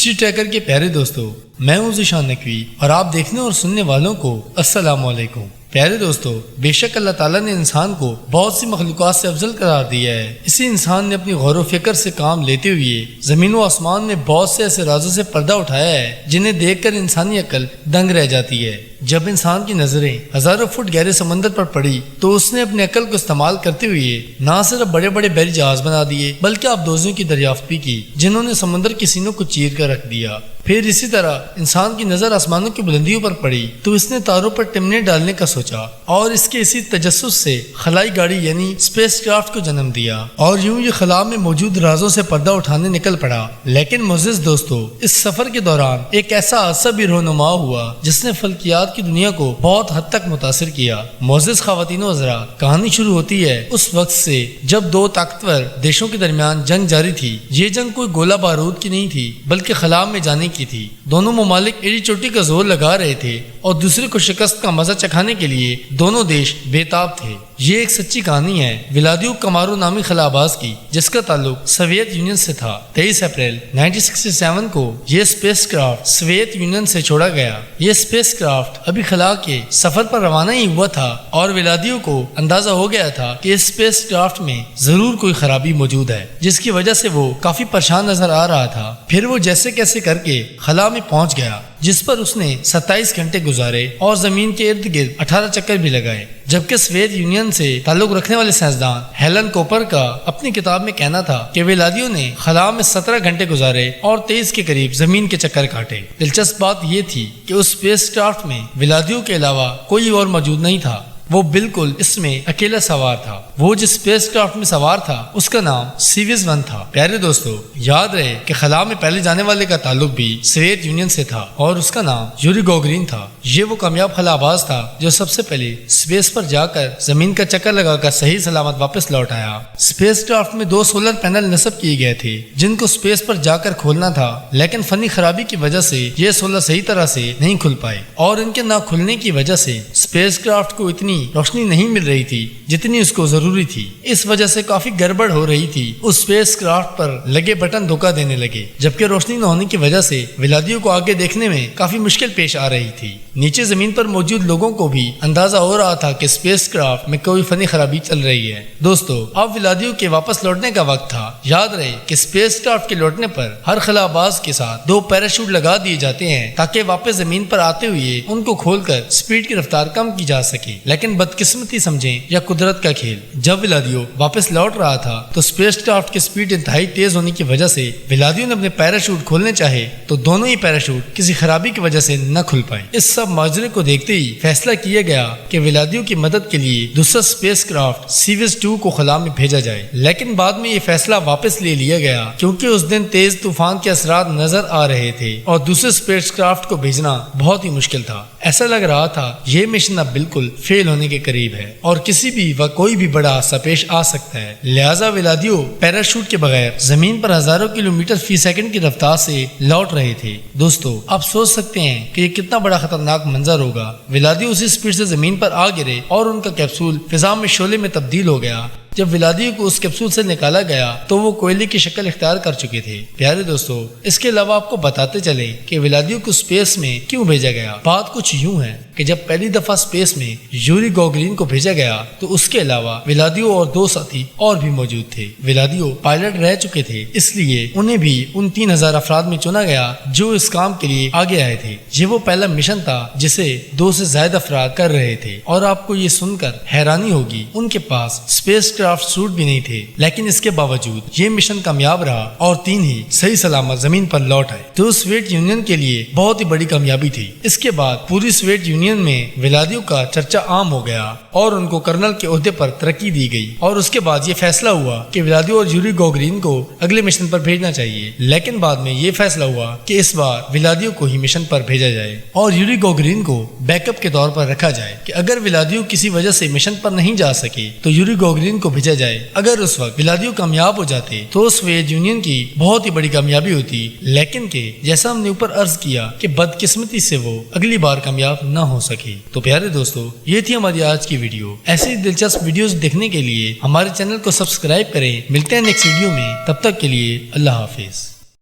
History tracker کے پیارے دوستو، میں ہوں ذیشان نقوی اور آپ دیکھنے اور سننے والوں کو السلام علیکم۔ پیارے دوستو، بے شک اللہ تعالیٰ نے انسان کو بہت سی مخلوقات سے افضل قرار دیا ہے۔ اسی انسان نے اپنی غور و فکر سے کام لیتے ہوئے زمین و آسمان میں بہت سے ایسے رازوں سے پردہ اٹھایا ہے جنہیں دیکھ کر انسانی عقل دنگ رہ جاتی ہے۔ جب انسان کی نظریں ہزاروں فٹ گہرے سمندر پر پڑی تو اس نے اپنے عقل کو استعمال کرتے ہوئے نہ صرف بڑے بڑے بحری جہاز بنا دیے بلکہ آبدوزیوں کی دریافت بھی کی جنہوں نے سمندر کے سینوں کو چیر کر رکھ دیا۔ پھر اسی طرح انسان کی نظر آسمانوں کی بلندیوں پر پڑی تو اس نے تاروں پر ٹمنے ڈالنے کا سوچا اور اس کے اسی تجسس سے خلائی گاڑی یعنی اسپیس کرافٹ کو جنم دیا اور یوں یہ خلا میں موجود رازوں سے پردہ اٹھانے نکل پڑا۔ لیکن معزز دوستو، اس سفر کے دوران ایک ایسا حادثہ بھی رونما ہوا جس نے فلکیات کی دنیا کو بہت حد تک متاثر کیا۔ معزز خواتین و حضرات، کہانی شروع ہوتی ہے اس وقت سے جب دو طاقتور دیشوں کے درمیان جنگ جاری تھی۔ یہ جنگ کوئی گولہ بارود کی نہیں تھی بلکہ خلا میں جانے کی تھی۔ دونوں ممالک ایڑی چوٹی کا زور لگا رہے تھے اور دوسرے کو شکست کا مزہ چکھانے کے لیے دونوں دیش بے تاب تھے۔ یہ ایک سچی کہانی ہے ولادیو کمارو نامی خلا باز کی جس کا تعلق سوویت یونین سے تھا۔ 23 اپریل 1967 کو یہ اسپیس کرافٹ سوویت یونین سے چھوڑا گیا۔ یہ اسپیس کرافٹ ابھی خلا کے سفر پر روانہ ہی ہوا تھا اور ولادیو کو اندازہ ہو گیا تھا کہ اس اسپیس کرافٹ میں ضرور کوئی خرابی موجود ہے جس کی وجہ سے وہ کافی پریشان نظر آ رہا تھا۔ پھر وہ جیسے کیسے کر کے خلا میں پہنچ گیا جس پر اس نے 27 گھنٹے گزارے اور زمین کے ارد گرد 18 چکر بھی لگائے، جبکہ سوویت یونین سے تعلق رکھنے والے سائنسدان ہیلن کوپر کا اپنی کتاب میں کہنا تھا کہ ولادیو نے خلا میں 17 گھنٹے گزارے اور 23 کے قریب زمین کے چکر کاٹے۔ دلچسپ بات یہ تھی کہ اس اسپیس کرافٹ میں ولادیو کے علاوہ کوئی اور موجود نہیں تھا، وہ بالکل اس میں اکیلا سوار تھا۔ وہ جس اسپیس کرافٹ میں سوار تھا اس کا نام سیویز 1 تھا۔ پیارے دوستو، یاد رہے کہ خلا میں پہلے جانے والے کا تعلق بھی سوویت یونین سے تھا اور اس کا نام یوری گوگرین تھا۔ یہ وہ کامیاب خلا باز تھا جو سب سے پہلے اسپیس پر جا کر زمین کا چکر لگا کر صحیح سلامت واپس لوٹ آیا۔ اسپیس کرافٹ میں 2 سولر پینل نصب کیے گئے تھے جن کو اسپیس پر جا کر کھولنا تھا، لیکن فنی خرابی کی وجہ سے یہ سولر صحیح طرح سے نہیں کھل پائے اور ان کے نہ کھلنے کی وجہ سے اسپیس کرافٹ کو اتنی روشنی نہیں مل رہی تھی جتنی اس کو ضروری تھی۔ اس وجہ سے کافی گڑبڑ ہو رہی تھی۔ اس اسپیس کرافٹ پر لگے بٹن دھوکہ دینے لگے، جبکہ روشنی نہ ہونے کی وجہ سے ولادیو کو آگے دیکھنے میں کافی مشکل پیش آ رہی تھی۔ نیچے زمین پر موجود لوگوں کو بھی اندازہ ہو رہا تھا کہ اسپیس کرافٹ میں کوئی فنی خرابی چل رہی ہے۔ دوستو، اب ولادیو کے واپس لوٹنے کا وقت تھا۔ یاد رہے کہ اسپیس کرافٹ کے لوٹنے پر ہر خلا باز کے ساتھ 2 پیراشوٹ لگا دیے جاتے ہیں تاکہ واپس زمین پر آتے ہوئے ان کو کھول کر اسپیڈ کی رفتار کم کی جا سکے۔ لیکن بدقسمتی سمجھیں یا قدرت کا کھیل، جب ولادیو واپس لوٹ رہا تھا تو اسپیس کرافٹ کی اسپیڈ انتہائی تیز ہونے کی وجہ سے ولادیو نے اپنے پیراشوٹ کھولنے چاہے تو دونوں ہی پیراشوٹ کسی خرابی کی وجہ سے نہ کھل پائے۔ اس سب ماجرے کو دیکھتے ہی فیصلہ کیا گیا کہ ولادیو کی مدد کے لیے دوسرا اسپیس کرافٹ سیویز 2 کو خلا میں بھیجا جائے، لیکن بعد میں یہ فیصلہ واپس لے لیا گیا کیونکہ اس دن تیز طوفان کے اثرات نظر آ رہے تھے اور دوسرے اسپیس کرافٹ کو بھیجنا بہت ہی مشکل تھا۔ ایسا لگ رہا تھا یہ مشن اب بالکل فیل ہونے کے قریب ہے اور کسی بھی وقت کوئی بھی بڑا حادثہ پیش آ سکتا ہے، لہٰذا ولادیو پیراشوٹ کے بغیر زمین پر ہزاروں کلومیٹر فی سیکنڈ کی رفتار سے لوٹ رہے تھے۔ دوستو، آپ سوچ سکتے ہیں کہ یہ کتنا بڑا خطرناک منظر ہوگا۔ ولادیو اسی اسپیڈ سے زمین پر آ گرے اور ان کا کیپسول فضا میں شعلے میں تبدیل ہو گیا۔ جب ولادیو کو اس کیپسول سے نکالا گیا تو وہ کوئلے کی شکل اختیار کر چکے تھے۔ پیارے دوستو، اس کے علاوہ آپ کو بتاتے چلیں کہ ولادیو کو اسپیس میں کیوں بھیجا گیا۔ بات کچھ یوں ہے کہ جب پہلی دفعہ اسپیس میں یوری گوگرین کو بھیجا گیا تو اس کے علاوہ ولادیو اور 2 ساتھی اور بھی موجود تھے۔ ولادیو پائلٹ رہ چکے تھے، اس لیے انہیں بھی ان 3000 افراد میں چنا گیا جو اس کام کے لیے آگے آئے تھے۔ یہ وہ پہلا مشن تھا جسے 2 سے زائد افراد کر رہے تھے اور آپ کو یہ سن کر حیرانی ہوگی ان کے پاس اسپیس کرافٹ سوٹ بھی نہیں تھے، لیکن اس کے باوجود یہ مشن کامیاب رہا اور 3 ہی صحیح سلامت زمین پر لوٹ آئے، جو سوویت یونین کے لیے بہت ہی بڑی کامیابی تھی۔ اس کے بعد پوری سوویت یونین میں ولادیو کا چرچا عام ہو گیا اور ان کو کرنل کے عہدے پر ترقی دی گئی اور اس کے بعد یہ فیصلہ ہوا کہ ولادیو اور یوری گوگرین کو اگلے مشن پر بھیجنا چاہیے، لیکن بعد میں یہ فیصلہ ہوا کہ اس بار ولادیو کو ہی مشن پر بھیجا جائے اور یوری گوگرین کو بیک اپ کے طور پر رکھا جائے کہ اگر ولادیو کسی وجہ سے مشن پر نہیں جا سکے تو یوری گوگرین کو بھیجا جائے۔ اگر اس وقت ولادیو کامیاب ہو جاتے تو سوویت یونین کی بہت ہی بڑی کامیابی ہوتی، لیکن کہ جیسا ہم نے اوپر عرض کیا کہ بدقسمتی سے وہ اگلی بار کامیاب نہ ہو سکے۔ تو پیارے دوستو، یہ تھی ہماری آج کی ویڈیو۔ ایسی دلچسپ ویڈیوز دیکھنے کے لیے ہمارے چینل کو سبسکرائب کریں۔ ملتے ہیں نیکسٹ ویڈیو میں، تب تک کے لیے اللہ حافظ۔